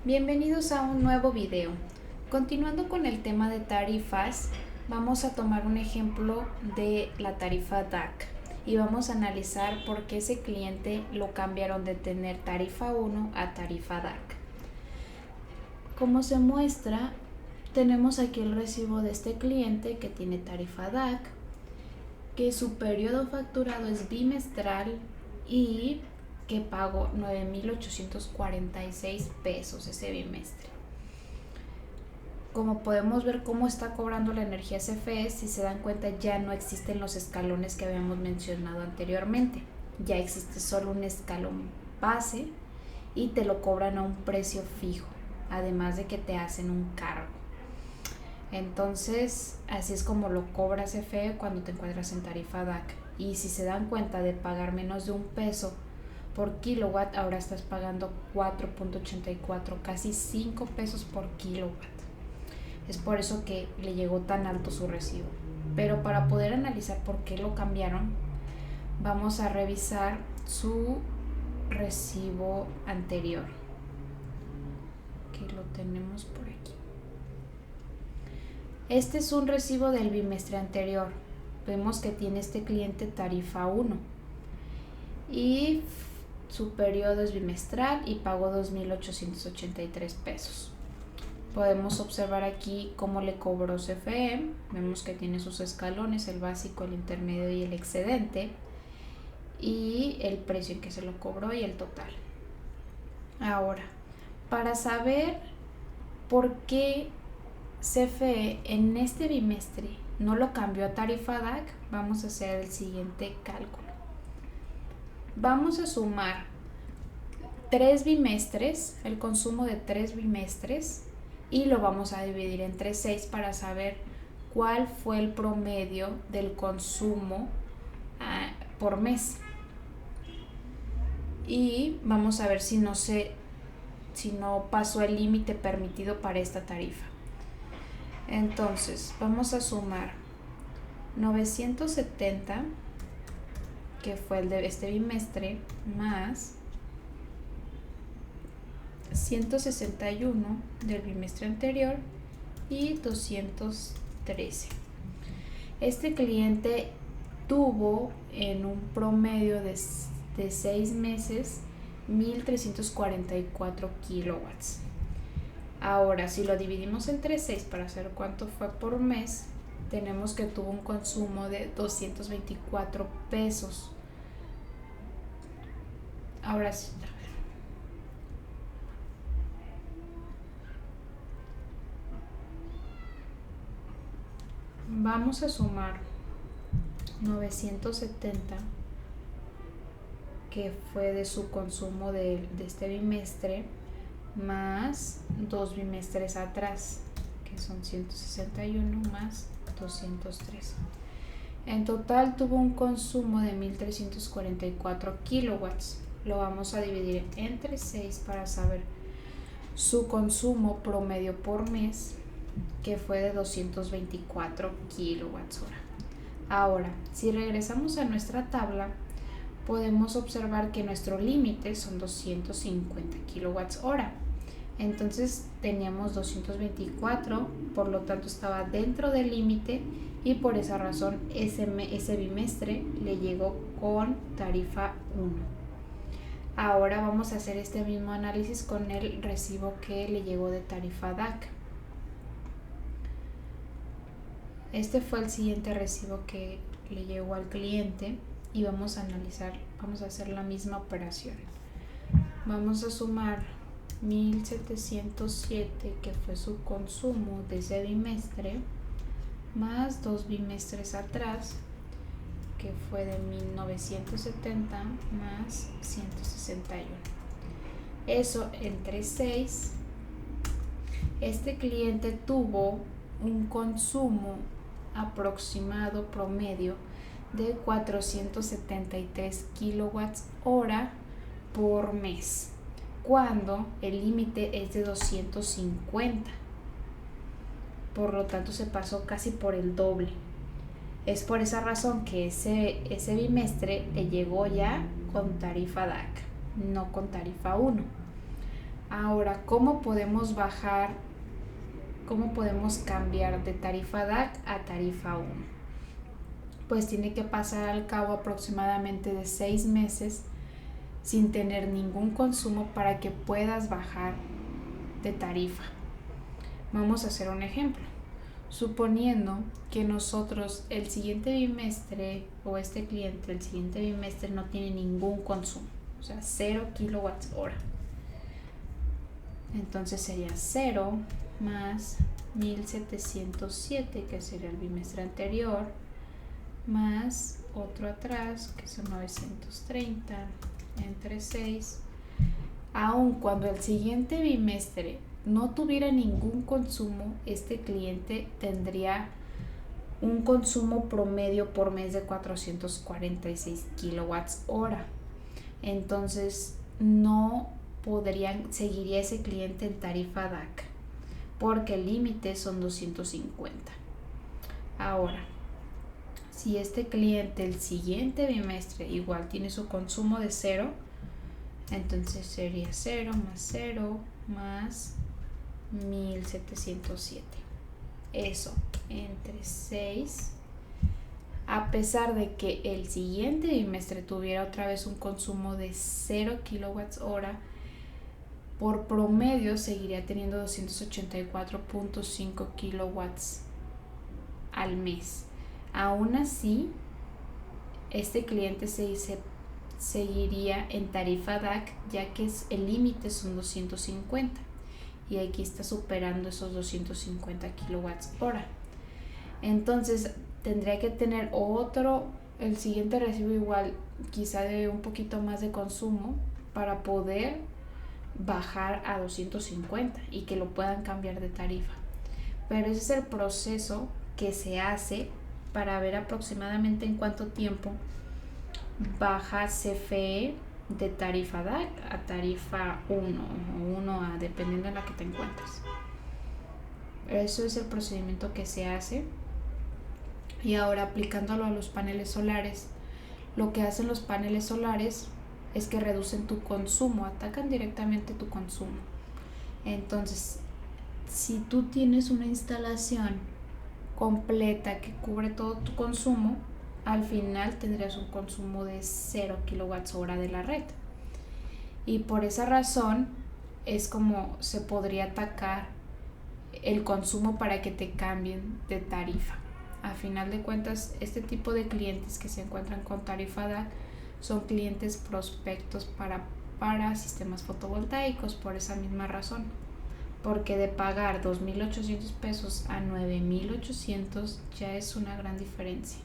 Bienvenidos a un nuevo video. Continuando con el tema de tarifas, vamos a tomar un ejemplo de la tarifa DAC y vamos a analizar por qué ese cliente lo cambiaron de tener tarifa 1 a tarifa DAC. Como se muestra, tenemos aquí el recibo de este cliente que tiene tarifa DAC, que su periodo facturado es bimestral y que pagó 9,846 pesos ese bimestre. Como podemos ver cómo está cobrando la energía CFE, si se dan cuenta ya no existen los escalones que habíamos mencionado anteriormente. Ya existe solo un escalón base y te lo cobran a un precio fijo, además de que te hacen un cargo. Entonces, así es como lo cobra CFE cuando te encuentras en tarifa DAC. Y si se dan cuenta de pagar menos de un peso por kilowatt, ahora estás pagando 4.84, casi 5 pesos por kilowatt. Es por eso que le llegó tan alto su recibo. Pero para poder analizar por qué lo cambiaron, vamos a revisar su recibo anterior, que lo tenemos por aquí. Este es un recibo del bimestre anterior. Vemos que tiene este cliente tarifa 1 y su periodo es bimestral y pagó 2,883 pesos. Podemos observar aquí cómo le cobró CFE. Vemos que tiene sus escalones, el básico, el intermedio y el excedente, y el precio en que se lo cobró y el total. Ahora, para saber por qué CFE en este bimestre no lo cambió a tarifa DAC, vamos a hacer el siguiente cálculo. Vamos a sumar 3 bimestres, el consumo de 3 bimestres, y lo vamos a dividir entre 6 para saber cuál fue el promedio del consumo por mes. Y vamos a ver si no pasó el límite permitido para esta tarifa. Entonces, vamos a sumar 970, que fue el de este bimestre, más 161 del bimestre anterior y 213. Este cliente tuvo en un promedio de 6 meses 1,344 kilowatts. Ahora, si lo dividimos entre 6 para saber cuánto fue por mes, tenemos que tuvo un consumo de 224 pesos. Ahora sí, vamos a sumar 970, que fue de su consumo de este bimestre, más 2 bimestres atrás, que son 161 más 203. En total tuvo un consumo de 1,344 kilowatts. Lo vamos a dividir entre 6 para saber su consumo promedio por mes, que fue de 224 kilowatts hora. Ahora, si regresamos a nuestra tabla, podemos observar que nuestro límite son 250 kilowatts hora. Entonces teníamos 224, por lo tanto estaba dentro del límite y por esa razón ese bimestre le llegó con tarifa 1. Ahora vamos a hacer este mismo análisis con el recibo que le llegó de tarifa DAC. Este fue el siguiente recibo que le llegó al cliente y vamos a analizar, vamos a hacer la misma operación. Vamos a sumar 1,707, que fue su consumo de ese bimestre, más 2 bimestres atrás, que fue de 1,970 más 161. Eso entre 6. Este cliente tuvo un consumo aproximado promedio de 473 kilowatts hora por mes, cuando el límite es de 250. Por lo tanto se pasó casi por el doble. Es por esa razón que ese bimestre le llegó ya con tarifa DAC, no con tarifa 1. Ahora, ¿cómo podemos cambiar de tarifa DAC a tarifa 1? Pues tiene que pasar al cabo aproximadamente de 6 meses sin tener ningún consumo para que puedas bajar de tarifa. Vamos a hacer un ejemplo. Suponiendo que nosotros el siguiente bimestre o este cliente el siguiente bimestre no tiene ningún consumo, o sea, 0 kilowatts hora. Entonces sería 0 más 1707, que sería el bimestre anterior, más otro atrás, que son 930, entre 6. Aun cuando el siguiente bimestre no tuviera ningún consumo, este cliente tendría un consumo promedio por mes de 446 kilowatts hora. Entonces seguiría ese cliente en tarifa DAC porque el límite son 250. Ahora, si este cliente el siguiente bimestre igual tiene su consumo de 0, entonces sería 0 más 0 más 1707. Eso entre 6. A pesar de que el siguiente bimestre tuviera otra vez un consumo de 0 kilowatts hora, por promedio seguiría teniendo 284.5 kilowatts al mes. Aún así, este cliente seguiría en tarifa DAC, ya que el límite son 250 y aquí está superando esos 250 kilowatts hora. Entonces tendría que tener el siguiente recibo igual, quizá de un poquito más de consumo, para poder bajar a 250 y que lo puedan cambiar de tarifa. Pero ese es el proceso que se hace para ver aproximadamente en cuánto tiempo baja CFE de tarifa DAC a tarifa 1 o 1A, dependiendo de la que te encuentres. Eso es el procedimiento que se hace. Y ahora, aplicándolo a los paneles solares, lo que hacen los paneles solares es que reducen tu consumo, atacan directamente tu consumo. Entonces, si tú tienes una instalación completa que cubre todo tu consumo, al final tendrías un consumo de 0 kilowatts hora de la red. Y por esa razón es como se podría atacar el consumo para que te cambien de tarifa. A final de cuentas, este tipo de clientes que se encuentran con tarifa DAC son clientes prospectos para sistemas fotovoltaicos, por esa misma razón. Porque de pagar 2,800 pesos a 9,800 ya es una gran diferencia.